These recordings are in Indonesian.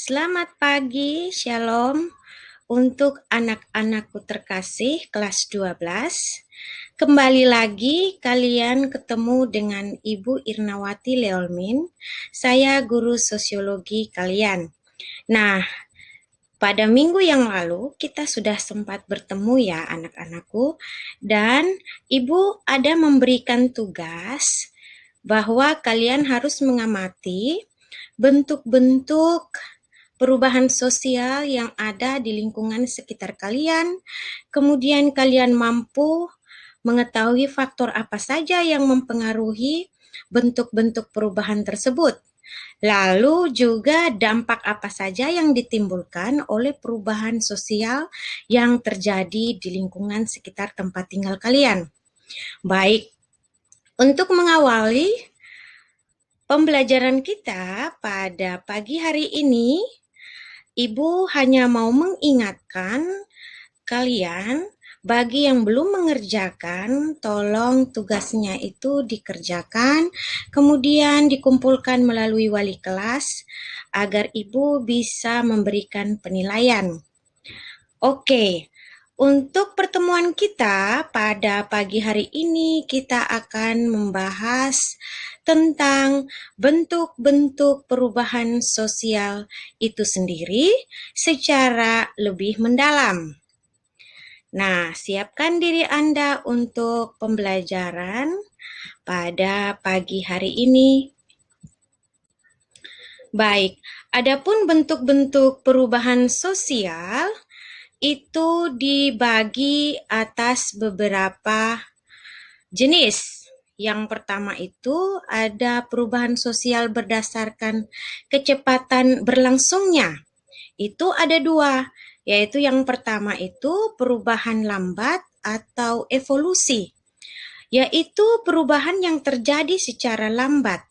Selamat pagi, Shalom. Untuk anak-anakku terkasih kelas 12. Kembali lagi kalian ketemu dengan Ibu Irnawati Leolmin. Saya guru sosiologi kalian. Nah, pada minggu yang lalu kita sudah sempat bertemu ya anak-anakku. Dan Ibu ada memberikan tugas bahwa kalian harus mengamati bentuk-bentuk perubahan sosial yang ada di lingkungan sekitar kalian, kemudian kalian mampu mengetahui faktor apa saja yang mempengaruhi bentuk-bentuk perubahan tersebut. Lalu juga dampak apa saja yang ditimbulkan oleh perubahan sosial yang terjadi di lingkungan sekitar tempat tinggal kalian. Baik, untuk mengawali pembelajaran kita pada pagi hari ini, Ibu hanya mau mengingatkan kalian, bagi yang belum mengerjakan, tolong tugasnya itu dikerjakan, kemudian dikumpulkan melalui wali kelas, agar Ibu bisa memberikan penilaian. Oke, untuk pertemuan kita pada pagi hari ini, kita akan membahas tentang bentuk-bentuk perubahan sosial itu sendiri secara lebih mendalam. Nah, siapkan diri Anda untuk pembelajaran pada pagi hari ini. Baik, adapun bentuk-bentuk perubahan sosial itu dibagi atas beberapa jenis. Yang pertama itu ada perubahan sosial berdasarkan kecepatan berlangsungnya. Itu ada dua, yaitu yang pertama itu perubahan lambat atau evolusi, yaitu perubahan yang terjadi secara lambat.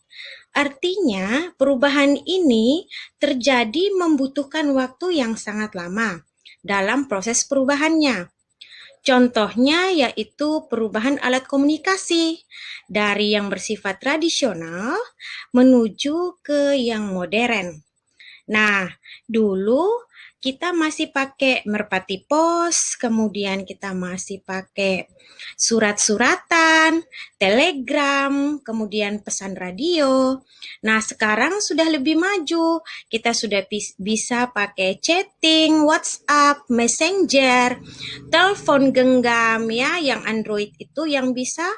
Artinya, perubahan ini terjadi membutuhkan waktu yang sangat lama dalam proses perubahannya. Contohnya yaitu perubahan alat komunikasi dari yang bersifat tradisional menuju ke yang modern. Nah, dulu kita masih pakai merpati pos, kemudian kita masih pakai surat-suratan, telegram, kemudian pesan radio. Nah, sekarang sudah lebih maju. Kita sudah bisa pakai chatting, WhatsApp, Messenger, telepon genggam ya, yang Android itu yang bisa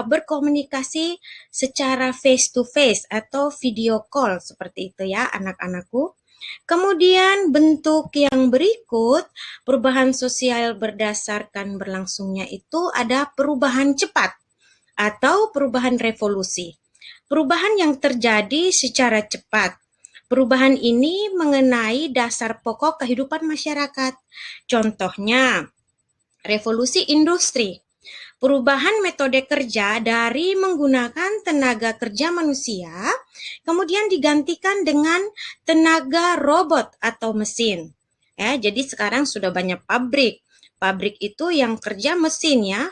berkomunikasi secara face to face atau video call seperti itu ya anak-anakku. Kemudian bentuk yang berikut perubahan sosial berdasarkan berlangsungnya itu ada perubahan cepat atau perubahan revolusi. Perubahan yang terjadi secara cepat. Perubahan ini mengenai dasar pokok kehidupan masyarakat. Contohnya, revolusi industri. Perubahan metode kerja dari menggunakan tenaga kerja manusia, kemudian digantikan dengan tenaga robot atau mesin. Ya, jadi sekarang sudah banyak pabrik. Pabrik itu yang kerja mesin ya.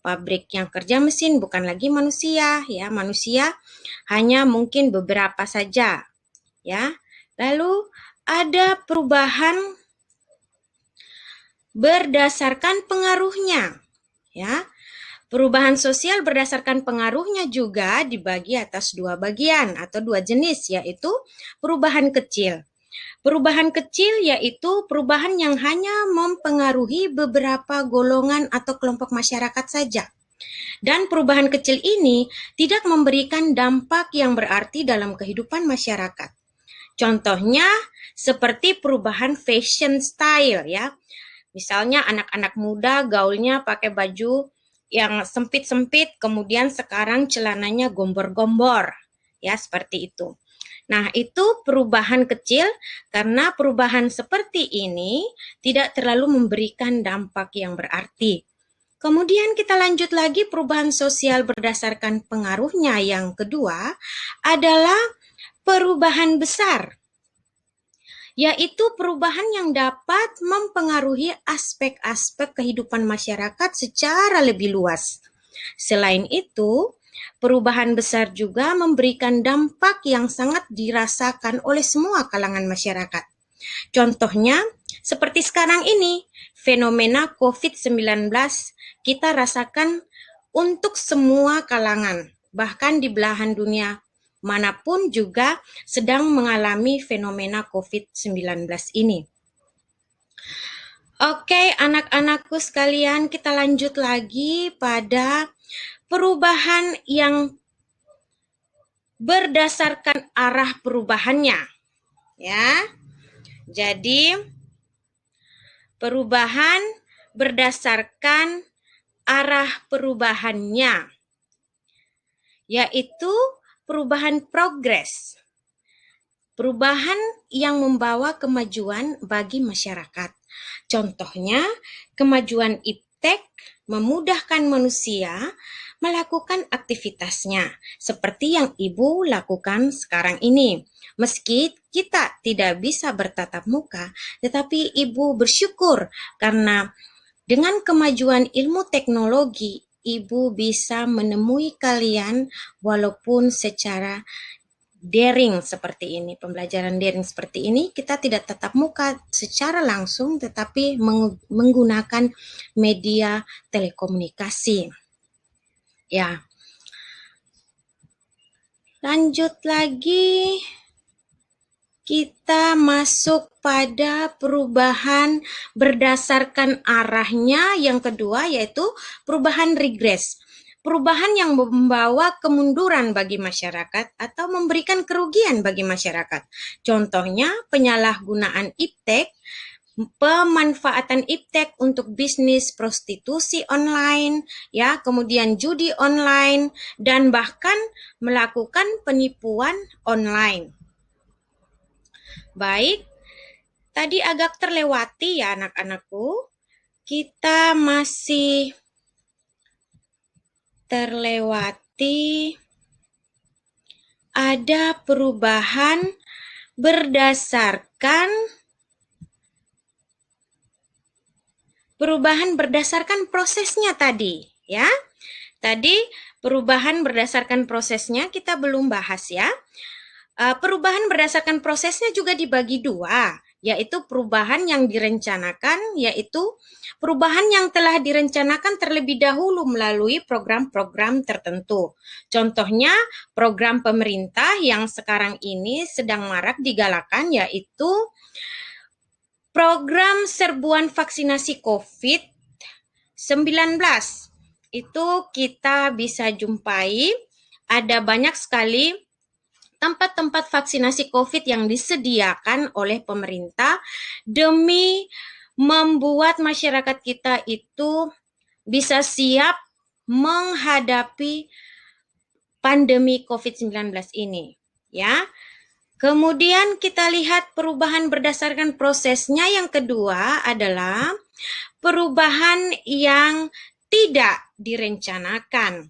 Pabrik yang kerja mesin bukan lagi manusia ya. Manusia hanya mungkin beberapa saja ya. Lalu ada perubahan berdasarkan pengaruhnya. Ya, perubahan sosial berdasarkan pengaruhnya juga dibagi atas dua bagian atau dua jenis, yaitu perubahan kecil. Perubahan kecil yaitu perubahan yang hanya mempengaruhi beberapa golongan atau kelompok masyarakat saja. Dan perubahan kecil ini tidak memberikan dampak yang berarti dalam kehidupan masyarakat. Contohnya seperti perubahan fashion style ya. Misalnya anak-anak muda gaulnya pakai baju yang sempit-sempit, kemudian sekarang celananya gombor-gombor. Ya, seperti itu. Nah, itu perubahan kecil karena perubahan seperti ini tidak terlalu memberikan dampak yang berarti. Kemudian kita lanjut lagi perubahan sosial berdasarkan pengaruhnya yang kedua adalah perubahan besar, yaitu perubahan yang dapat mempengaruhi aspek-aspek kehidupan masyarakat secara lebih luas. Selain itu, Perubahan besar juga memberikan dampak yang sangat dirasakan oleh semua kalangan masyarakat. Contohnya, seperti sekarang ini, fenomena COVID-19 kita rasakan untuk semua kalangan, bahkan di belahan dunia manapun juga sedang mengalami fenomena COVID-19 ini. Oke, anak-anakku sekalian, kita lanjut lagi pada perubahan yang berdasarkan arah perubahannya, ya. Jadi, perubahan berdasarkan arah perubahannya, yaitu perubahan progres. Perubahan yang membawa kemajuan bagi masyarakat. Contohnya, kemajuan iptek memudahkan manusia melakukan aktivitasnya, seperti yang Ibu lakukan sekarang ini. Meski kita tidak bisa bertatap muka, tetapi Ibu bersyukur karena dengan kemajuan ilmu teknologi, Ibu bisa menemui kalian walaupun secara daring seperti ini, pembelajaran daring seperti ini, kita tidak tatap muka secara langsung, tetapi menggunakan media telekomunikasi. Ya, lanjut lagi, kita masuk pada perubahan berdasarkan arahnya yang kedua, yaitu perubahan regres. Perubahan yang membawa kemunduran bagi masyarakat atau memberikan kerugian bagi masyarakat. Contohnya, penyalahgunaan iptek, pemanfaatan iptek untuk bisnis prostitusi online, ya, kemudian judi online, dan bahkan melakukan penipuan online. Baik, tadi agak terlewati ya anak-anakku. Kita masih terlewati ada perubahan berdasarkan prosesnya tadi, ya. Tadi perubahan berdasarkan prosesnya kita belum bahas ya. Perubahan berdasarkan prosesnya juga dibagi dua, yaitu perubahan yang direncanakan, yaitu perubahan yang telah direncanakan terlebih dahulu melalui program-program tertentu. Contohnya, program pemerintah yang sekarang ini sedang marak digalakan, yaitu program serbuan vaksinasi COVID-19. Itu kita bisa jumpai, ada banyak sekali tempat-tempat vaksinasi COVID yang disediakan oleh pemerintah demi membuat masyarakat kita itu bisa siap menghadapi pandemi COVID-19 ini, ya. Kemudian kita lihat perubahan berdasarkan prosesnya yang kedua adalah perubahan yang tidak direncanakan,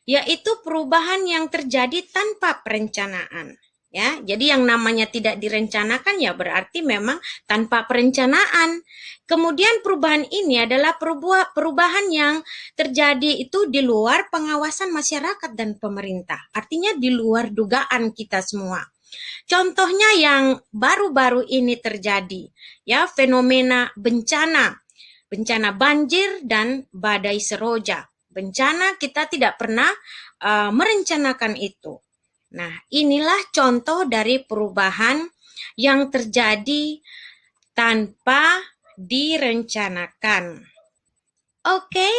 yaitu perubahan yang terjadi tanpa perencanaan. Ya, jadi yang namanya tidak direncanakan ya berarti memang tanpa perencanaan. Kemudian perubahan ini adalah perubahan yang terjadi itu di luar pengawasan masyarakat dan pemerintah. Artinya di luar dugaan kita semua. Contohnya yang baru-baru ini terjadi, ya, fenomena bencana banjir dan badai seroja. Bencana kita tidak pernah merencanakan itu. Nah, inilah contoh dari perubahan yang terjadi tanpa direncanakan. Oke,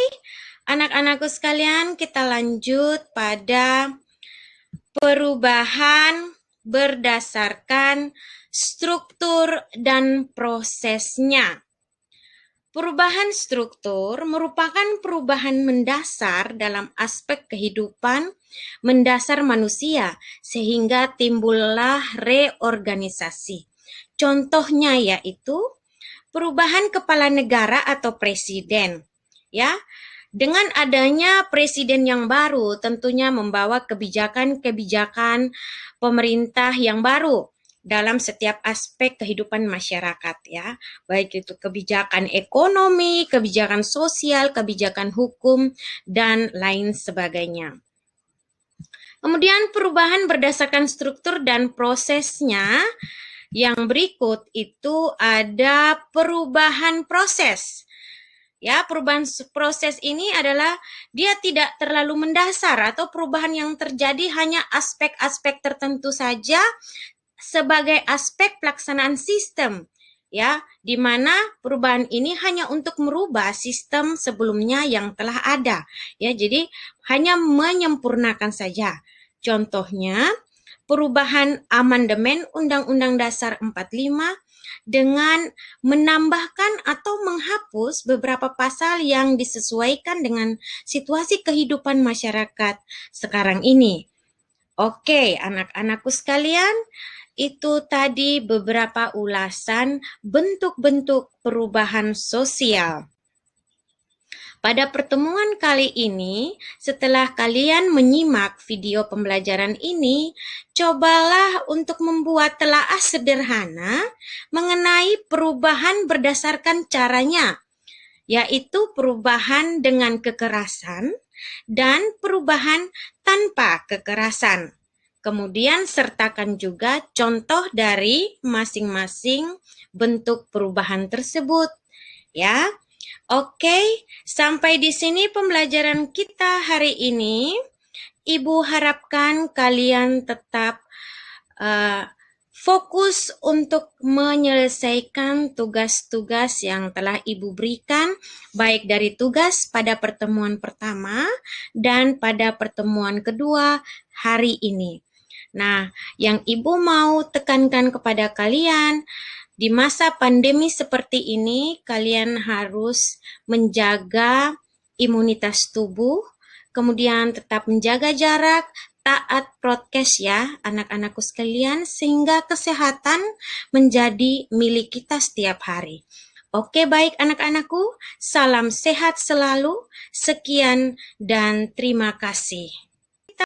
anak-anakku sekalian, kita lanjut pada perubahan berdasarkan struktur dan prosesnya. Perubahan struktur merupakan perubahan mendasar dalam aspek kehidupan mendasar manusia, sehingga timbullah reorganisasi. Contohnya yaitu perubahan kepala negara atau presiden. Ya, dengan adanya presiden yang baru tentunya membawa kebijakan-kebijakan pemerintah yang baru dalam setiap aspek kehidupan masyarakat, ya, baik itu kebijakan ekonomi, kebijakan sosial, kebijakan hukum, dan lain sebagainya. Kemudian perubahan berdasarkan struktur dan prosesnya. Yang berikut itu ada perubahan proses. Ya, perubahan proses ini adalah dia tidak terlalu mendasar atau perubahan yang terjadi hanya aspek-aspek tertentu saja sebagai aspek pelaksanaan sistem. Ya, di mana perubahan ini hanya untuk merubah sistem sebelumnya yang telah ada. Ya, jadi hanya menyempurnakan saja. Contohnya, perubahan amandemen Undang-Undang Dasar 45 dengan menambahkan atau menghapus beberapa pasal yang disesuaikan dengan situasi kehidupan masyarakat sekarang ini. Oke, anak-anakku sekalian, itu tadi beberapa ulasan bentuk-bentuk perubahan sosial. Pada pertemuan kali ini, setelah kalian menyimak video pembelajaran ini, cobalah untuk membuat telaah sederhana mengenai perubahan berdasarkan caranya, yaitu perubahan dengan kekerasan dan perubahan tanpa kekerasan. Kemudian sertakan juga contoh dari masing-masing bentuk perubahan tersebut, ya. Oke, sampai di sini pembelajaran kita hari ini. Ibu harapkan kalian tetap fokus untuk menyelesaikan tugas-tugas yang telah Ibu berikan, baik dari tugas pada pertemuan pertama dan pada pertemuan kedua hari ini. Nah, yang Ibu mau tekankan kepada kalian, di masa pandemi seperti ini, kalian harus menjaga imunitas tubuh, kemudian tetap menjaga jarak, taat prokes ya anak-anakku sekalian, sehingga kesehatan menjadi milik kita setiap hari. Oke, baik anak-anakku, salam sehat selalu, sekian dan terima kasih.